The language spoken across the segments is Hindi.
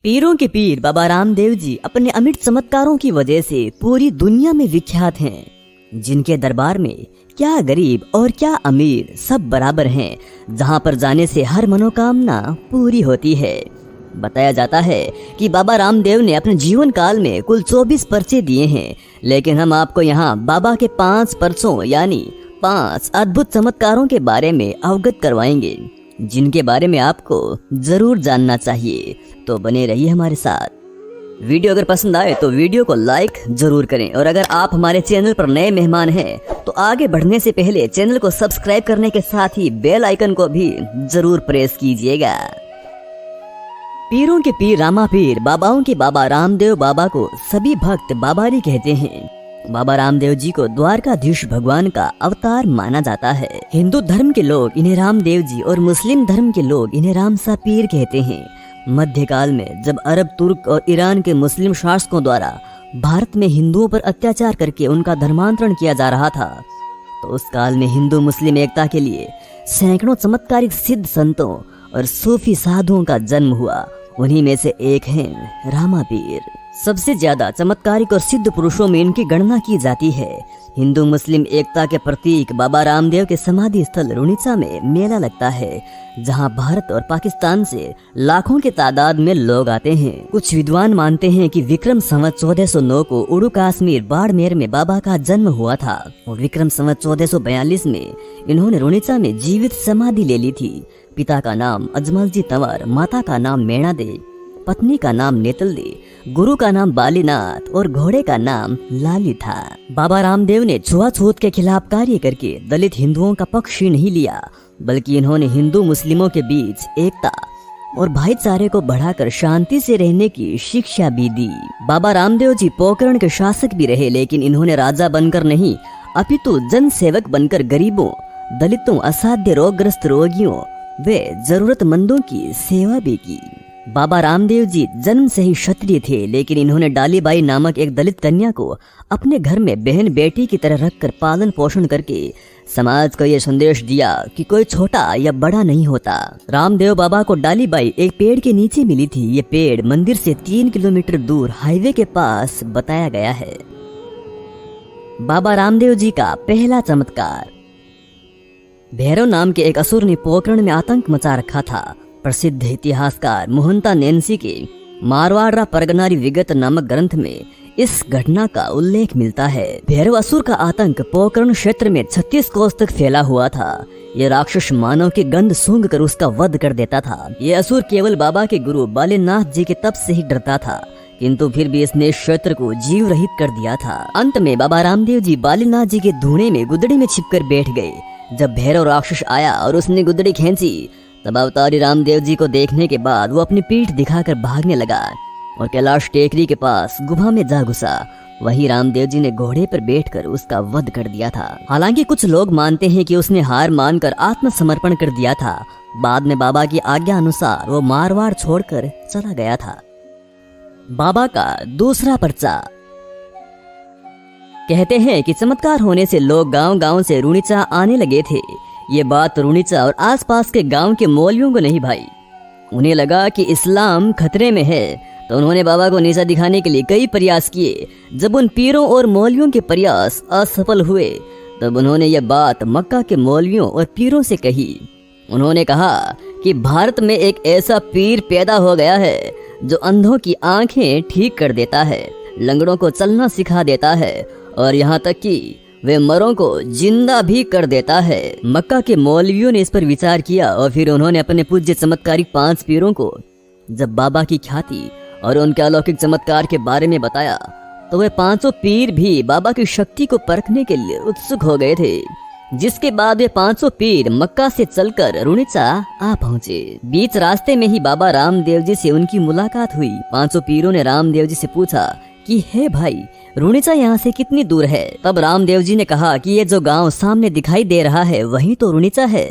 पीरों के पीर बाबा रामदेव जी अपने अमिट चमत्कारों की वजह से पूरी दुनिया में विख्यात हैं। जिनके दरबार में क्या गरीब और क्या अमीर सब बराबर हैं, जहां पर जाने से हर मनोकामना पूरी होती है। बताया जाता है कि बाबा रामदेव ने अपने जीवन काल में कुल 24 पर्चे दिए हैं, लेकिन हम आपको यहाँ बाबा के 5 पर्चों यानी 5 अद्भुत चमत्कारों के बारे में अवगत करवाएंगे, जिनके बारे में आपको जरूर जानना चाहिए। तो बने रहिए हमारे साथ। वीडियो अगर पसंद आए तो वीडियो को लाइक जरूर करें, और अगर आप हमारे चैनल पर नए मेहमान हैं तो आगे बढ़ने से पहले चैनल को सब्सक्राइब करने के साथ ही बेल आइकन को भी जरूर प्रेस कीजिएगा। पीरों के पीर रामा पीर बाबाओं के बाबा रामदेव बाबा को सभी भक्त बाबारी कहते हैं। बाबा रामदेव जी को द्वारकाधीश भगवान का अवतार माना जाता है। हिंदू धर्म के लोग इन्हें रामदेव जी और मुस्लिम धर्म के लोग इन्हें रामसा पीर कहते हैं। मध्यकाल में जब अरब, तुर्क और ईरान के मुस्लिम शासकों द्वारा भारत में हिंदुओं पर अत्याचार करके उनका धर्मांतरण किया जा रहा था, तो उस काल में हिंदू मुस्लिम एकता के लिए सैकड़ों चमत्कारिक सिद्ध संतों और सूफी साधुओं का जन्म हुआ। उन्हीं में से एक हैं रामा पीर। सबसे ज्यादा चमत्कारिक और सिद्ध पुरुषों में इनकी गणना की जाती है। हिंदू मुस्लिम एकता के प्रतीक बाबा रामदेव के समाधि स्थल रुणिचा में मेला लगता है, जहां भारत और पाकिस्तान से लाखों की तादाद में लोग आते हैं। कुछ विद्वान मानते हैं कि विक्रम संवत 1409 को उड़ू कश्मीर बाड़मेर में बाबा का जन्म हुआ था, और विक्रम संवत 1442 में इन्होंने रुणिचा में जीवित समाधि ले ली थी। पिता का नाम अजमल जी तंवर, माता का नाम मेणा दे, पत्नी का नाम नेतल दे, गुरु का नाम बालीनाथ और घोड़े का नाम लाली था। बाबा रामदेव ने छुआछूत के खिलाफ कार्य करके दलित हिंदुओं का पक्ष ही नहीं लिया, बल्कि इन्होंने हिंदू मुस्लिमों के बीच एकता और भाईचारे को बढ़ाकर शांति से रहने की शिक्षा भी दी। बाबा रामदेव जी पोकरण के शासक भी रहे, लेकिन इन्होंने राजा बनकर नहीं, अपितु जन सेवक बनकर गरीबों, दलितों, असाध्य रोगग्रस्त रोगियों वे जरूरतमंदों की सेवा भी की। बाबा रामदेव जी जन्म से ही क्षत्रिय थे, लेकिन इन्होंने डालीबाई नामक एक दलित कन्या को अपने घर में बहन बेटी की तरह रखकर पालन पोषण करके समाज को यह संदेश दिया कि कोई छोटा या बड़ा नहीं होता। रामदेव बाबा को डालीबाई एक पेड़ के नीचे मिली थी। ये पेड़ मंदिर से 3 किलोमीटर दूर हाईवे के पास बताया गया है। बाबा रामदेव जी का पहला चमत्कार। भैरव नाम के एक असुर ने पोकरण में आतंक मचा रखा था। प्रसिद्ध इतिहासकार मोहनता नैन्सी के मारवाड़ा परगनारी विगत नामक ग्रंथ में इस घटना का उल्लेख मिलता है। भैरव असुर का आतंक पोकरण क्षेत्र में 36 कोस तक फैला हुआ था। यह राक्षस मानव की गंध सूंघ कर उसका वध कर देता था। यह असुर केवल बाबा के गुरु बालीनाथ जी के तप से ही डरता था, किंतु फिर भी इसने क्षेत्र को जीव रहित कर दिया था। अंत में बाबा रामदेव जी बालीनाथ जी के धूणे में गुदड़ी में छिपकर बैठ गए। जब भैरव राक्षस आया और उसने गुदड़ी खींची, तब अवतारी रामदेव जी को देखने के बाद वो अपनी पीठ दिखाकर भागने लगा और कैलाश टेकरी के पास गुफा में जा घुसा। वहीं रामदेव जी ने घोड़े पर बैठकर उसका वध कर दिया था। हालांकि कुछ लोग मानते हैं कि उसने हार मानकर आत्मसमर्पण कर दिया था। बाद में बाबा की आज्ञा अनुसार वो मारवाड़ छोड़कर चला गया था। बाबा का दूसरा पर्चा। कहते हैं कि चमत्कार होने से लोग गांव-गांव से रुणिचा आने लगे थे। ये बात रुणिचा और आसपास के गांव के मौलवियों को नहीं भाई। उन्हें लगा कि इस्लाम खतरे में है, तो उन्होंने बाबा को नीचा दिखाने के लिए कई प्रयास किए। जब उन पीरों और मौलवियों के प्रयास असफल हुए, तब उन्होंने यह बात मक्का के मौलवियों और पीरों से कही। उन्होंने कहा कि भारत में एक ऐसा पीर पैदा हो गया है जो अंधों की आंखें ठीक कर देता है, लंगड़ों को चलना सिखा देता है, और यहाँ तक कि वे मरों को जिंदा भी कर देता है। मक्का के मौलवियों ने इस पर विचार किया और फिर उन्होंने अपने पूज्य चमत्कारिक 5 पीरों को जब बाबा की ख्याति और उनके अलौकिक चमत्कार के बारे में बताया, तो वे 5 पीर भी बाबा की शक्ति को परखने के लिए उत्सुक हो गए थे। जिसके बाद वे 5 पीर मक्का से चलकर रुणिचा आ पहुँचे। बीच रास्ते में ही बाबा रामदेव जी से उनकी मुलाकात हुई। 5 पीरों ने रामदेव जी से पूछा कि हे भाई, रुणिचा यहाँ से कितनी दूर है? तब रामदेव जी ने कहा कि ये जो गांव सामने दिखाई दे रहा है वही तो रुणिचा है।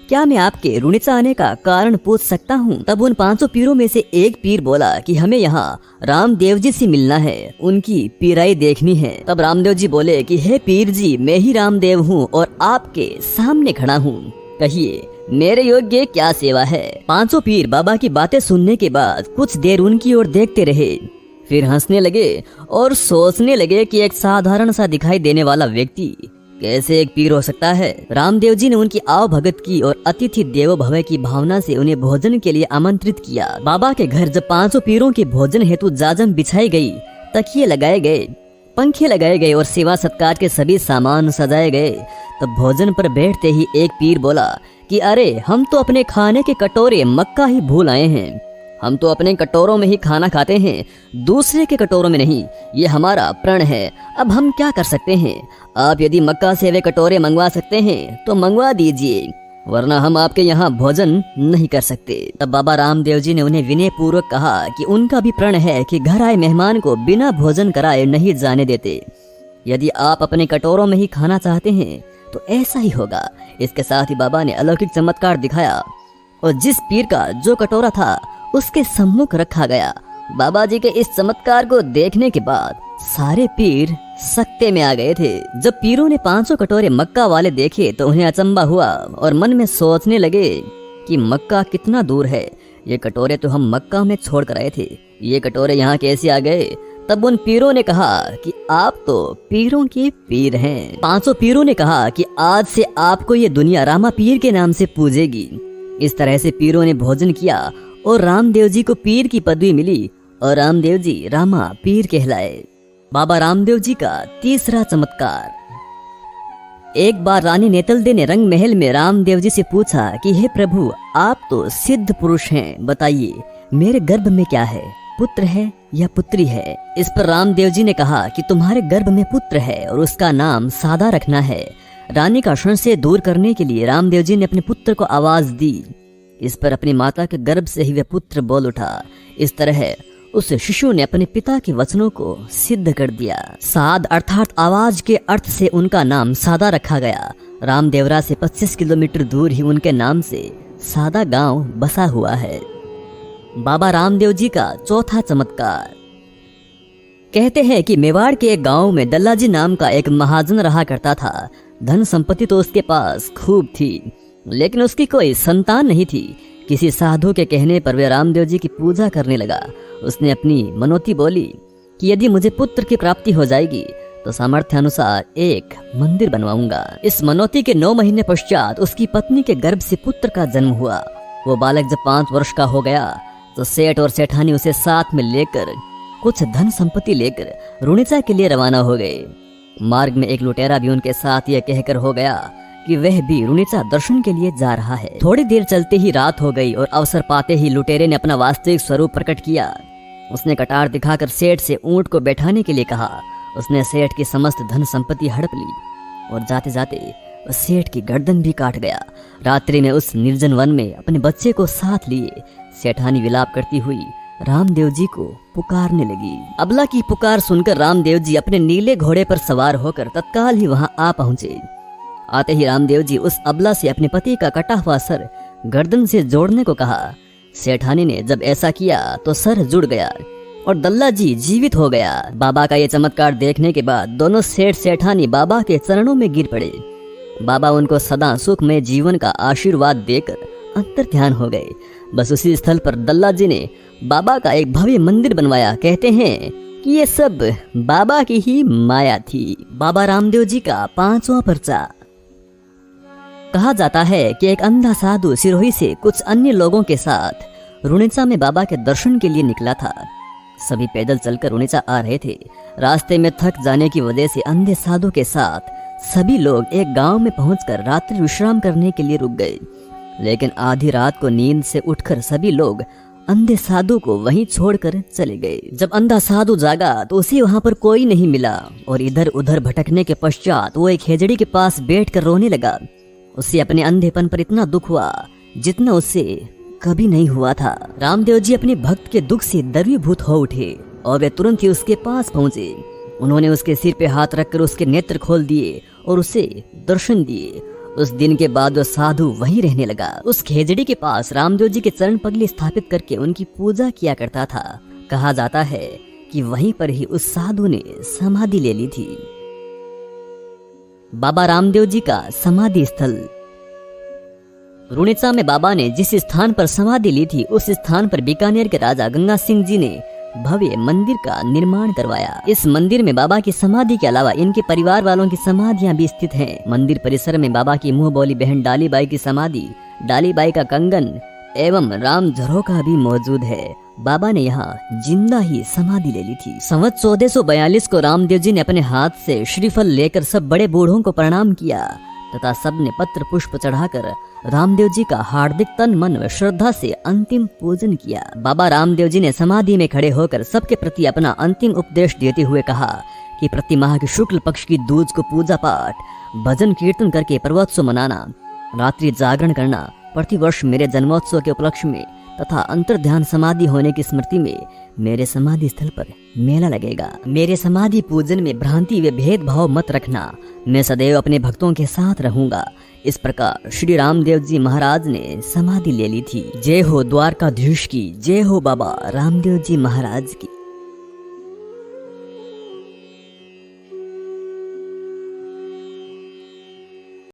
क्या मैं आपके रुणिचा आने का कारण पूछ सकता हूँ? तब उन 5 पीरों में से एक पीर बोला कि हमें यहाँ रामदेव जी से मिलना है, उनकी पीराई देखनी है। तब रामदेव जी बोले कि हे पीर जी, मैं ही रामदेव हूँ और आपके सामने खड़ा हूँ। कहिए मेरे योग्य क्या सेवा है। पांचों पीर बाबा की बातें सुनने के बाद कुछ देर उनकी ओर देखते रहे, फिर हंसने लगे और सोचने लगे कि एक साधारण सा दिखाई देने वाला व्यक्ति कैसे एक पीर हो सकता है। रामदेव जी ने उनकी आव भगत की और अतिथि देवो भव की भावना से उन्हें भोजन के लिए आमंत्रित किया। बाबा के घर जब पांचों पीरों के भोजन हेतु जाजम बिछाई गई, तकिए लगाए गए, पंखे लगाए गए और सेवा सत्कार के सभी सामान सजाए गए, तब भोजन पर बैठते ही एक पीर बोला कि अरे हम तो अपने खाने के कटोरे मक्का ही भूल आए हैं। हम तो अपने कटोरों में ही खाना खाते हैं, दूसरे के कटोरों में नहीं। ये हमारा प्रण है, अब हम क्या कर सकते हैं। आप यदि मक्का से वे कटोरे मंगवा सकते हैं तो मंगवा दीजिए, वरना हम आपके यहाँ भोजन नहीं कर सकते। तब बाबा रामदेव जी ने उन्हें विनय पूर्वक कहा कि उनका भी प्रण है कि घर आए मेहमान को बिना भोजन कराए नहीं जाने देते। यदि आप अपने कटोरों में ही खाना चाहते हैं तो ऐसा ही होगा। इसके साथ ही बाबा ने अलौकिक चमत्कार दिखाया और जिस पीर का जो कटोरा था उसके सम्मुख रखा गया। बाबा जी के इस चमत्कार को देखने के बाद सारे पीर सकते में आ गए थे। जब पीरों ने पांचों कटोरे मक्का वाले देखे तो उन्हें अचंबा हुआ और मन में सोचने लगे कि मक्का कितना दूर है। ये कटोरे तो हम मक्का में छोड़ कर आए थे, ये कटोरे यहाँ कैसे आ गए। तब उन पीरों ने कहा कि आप तो पीरों के पीर हैं। पांचों पीरों ने कहा कि आज से आपको ये दुनिया रामा पीर के नाम से पूजेगी। इस तरह से पीरों ने भोजन किया और रामदेव जी को पीर की पदवी मिली और रामदेव जी रामा पीर कहलाए। बाबा रामदेव जी का तीसरा चमत्कार। एक बार रानी नेतलदे ने रंग महल में रामदेव जी से पूछा कि हे प्रभु, आप तो सिद्ध पुरुष हैं, बताइए मेरे गर्भ में क्या है, पुत्र है या पुत्री है। इस पर रामदेव जी ने कहा कि तुम्हारे गर्भ में पुत्र है और उसका नाम सादा रखना है। रानी का संशय दूर करने के लिए रामदेव जी ने अपने पुत्र को आवाज दी। इस पर अपनी माता के गर्भ से ही वह पुत्र बोल उठा। इस तरह उस शिशु ने अपने पिता के वचनों को सिद्ध कर दिया। साद अर्थात आवाज के अर्थ से उनका नाम सादा रखा गया। रामदेवरा से 25 किलोमीटर दूर ही उनके नाम से सादा गांव बसा हुआ है। बाबा रामदेव जी का चौथा चमत्कार। कहते हैं कि मेवाड़ के एक गांव में दल्लाजी नाम का एक महाजन रहा करता था। धन संपत्ति तो उसके पास खूब थी, लेकिन उसकी कोई संतान नहीं थी। किसी साधु के कहने पर वह रामदेव जी की पूजा करने लगा। उसने अपनी मनोती बोली कि यदि मुझे पुत्र की प्राप्ति हो जाएगी तो सामर्थ्य अनुसार एक मंदिर बनवाऊंगा। इस मनोती के 9 महीने पश्चात उसकी पत्नी के गर्भ से पुत्र का जन्म हुआ। वो बालक जब 5 वर्ष का हो गया तो सेठ और सेठानी उसे साथ में लेकर कुछ धन संपत्ति लेकर रुणिचा के लिए रवाना हो गए। मार्ग में एक लुटेरा भी उनके साथ यह कहकर हो गया कि वह भी रुणिचा दर्शन के लिए जा रहा है। थोड़ी देर चलते ही रात हो गई और अवसर पाते ही लुटेरे ने अपना वास्तविक स्वरूप प्रकट किया। उसने कटार दिखाकर सेठ से ऊंट को बैठाने के लिए कहा। उसने सेठ की समस्त धन संपत्ति हड़प ली और जाते जाते वह सेठ की गर्दन भी काट गया। रात्रि में उस निर्जन वन में अपने बच्चे को साथ लिए सेठानी विलाप करती हुई रामदेव जी को पुकारने लगी। अबला की पुकार सुनकर रामदेव जी अपने नीले घोड़े पर सवार होकर तत्काल ही वहां आ पहुंचे। आते ही रामदेव जी उस अबला से अपने पति का कटा हुआ सर गर्दन से जोड़ने को कहा। सेठानी ने जब ऐसा किया तो सर जुड़ गया और दल्ला जी जीवित हो गया। बाबा का ये चमत्कार देखने के बाद दोनों सेठ सेठानी बाबा के चरणों में गिर पड़े। बाबा उनको सदा सुखमय जीवन का आशीर्वाद देकर अंतर ध्यान हो गए। बस उसी स्थल पर दल्ला जी ने बाबा का एक भव्य मंदिर बनवाया। कहते हैं कि ये सब बाबा की ही माया थी। बाबा रामदेव जी का 5वां पर्चा। कहा जाता है कि एक अंधा साधु सिरोही से कुछ अन्य लोगों के साथ रुणिचा में बाबा के दर्शन के लिए निकला था। सभी पैदल चलकर रुणिचा आ रहे थे। रास्ते में थक जाने की वजह से अंधे साधु के साथ सभी लोग एक गांव में पहुंचकर रात्रि विश्राम करने के लिए रुक गए। लेकिन आधी रात को नींद से उठकर सभी लोग अंधे साधु को वहीं छोड़कर चले गए। जब अंधा साधु जागा तो उसे वहां पर कोई नहीं मिला और इधर उधर भटकने के पश्चात वो एक खेजड़ी के पास बैठकर रोने लगा। उसे अपने अंधेपन पर इतना दुख हुआ जितना उससे कभी नहीं हुआ था। रामदेव जी अपने भक्त के दुख से द्रवीभूत हो उठे और वे तुरंत ही उसके पास पहुंचे। उन्होंने उसके सिर पे हाथ रखकर उसके नेत्र खोल दिए और उसे दर्शन दिए। उस दिन के बाद वो साधु वहीं रहने लगा। उस खेजड़ी के पास रामदेव जी के चरण पगले स्थापित करके उनकी पूजा किया करता था। कहा जाता है कि वहीं पर ही उस साधु ने समाधि ले ली थी। बाबा रामदेव जी का समाधि स्थल। रुणीचा में बाबा ने जिस स्थान पर समाधि ली थी उस स्थान पर बीकानेर के राजा गंगा सिंह जी ने भव्य मंदिर का निर्माण करवाया। इस मंदिर में बाबा की समाधि के अलावा इनके परिवार वालों की समाधियां भी स्थित हैं। मंदिर परिसर में बाबा की मुंह बोली बहन डालीबाई की समाधि, डालीबाई का कंगन एवं राम झरोखा भी मौजूद है। बाबा ने यहाँ जिंदा ही समाधि ले ली थी। संवत 1442 को रामदेव जी ने अपने हाथ से श्रीफल लेकर सब बड़े बूढ़ों को प्रणाम किया तथा सबने पत्र पुष्प चढ़ाकर रामदेव जी का हार्दिक तन मन व श्रद्धा से अंतिम पूजन किया। बाबा रामदेव जी ने समाधि में खड़े होकर सबके प्रति अपना अंतिम उपदेश देते हुए कहा कि प्रति माह के शुक्ल पक्ष की दूज को पूजा पाठ, भजन कीर्तन करके पर्वोत्सव मनाना, रात्रि जागरण करना, प्रतिवर्ष मेरे जन्मोत्सव के उपलक्ष्य में तथा अंतर्ध्यान समाधि होने की स्मृति में मेरे समाधि स्थल पर मेला लगेगा। मेरे समाधि पूजन में भ्रांति व भेदभाव मत रखना, मैं सदैव अपने भक्तों के साथ रहूंगा। इस प्रकार श्री रामदेव जी महाराज ने समाधि ले ली थी। जय हो द्वारकाधीश की, जय हो बाबा रामदेव जी महाराज की।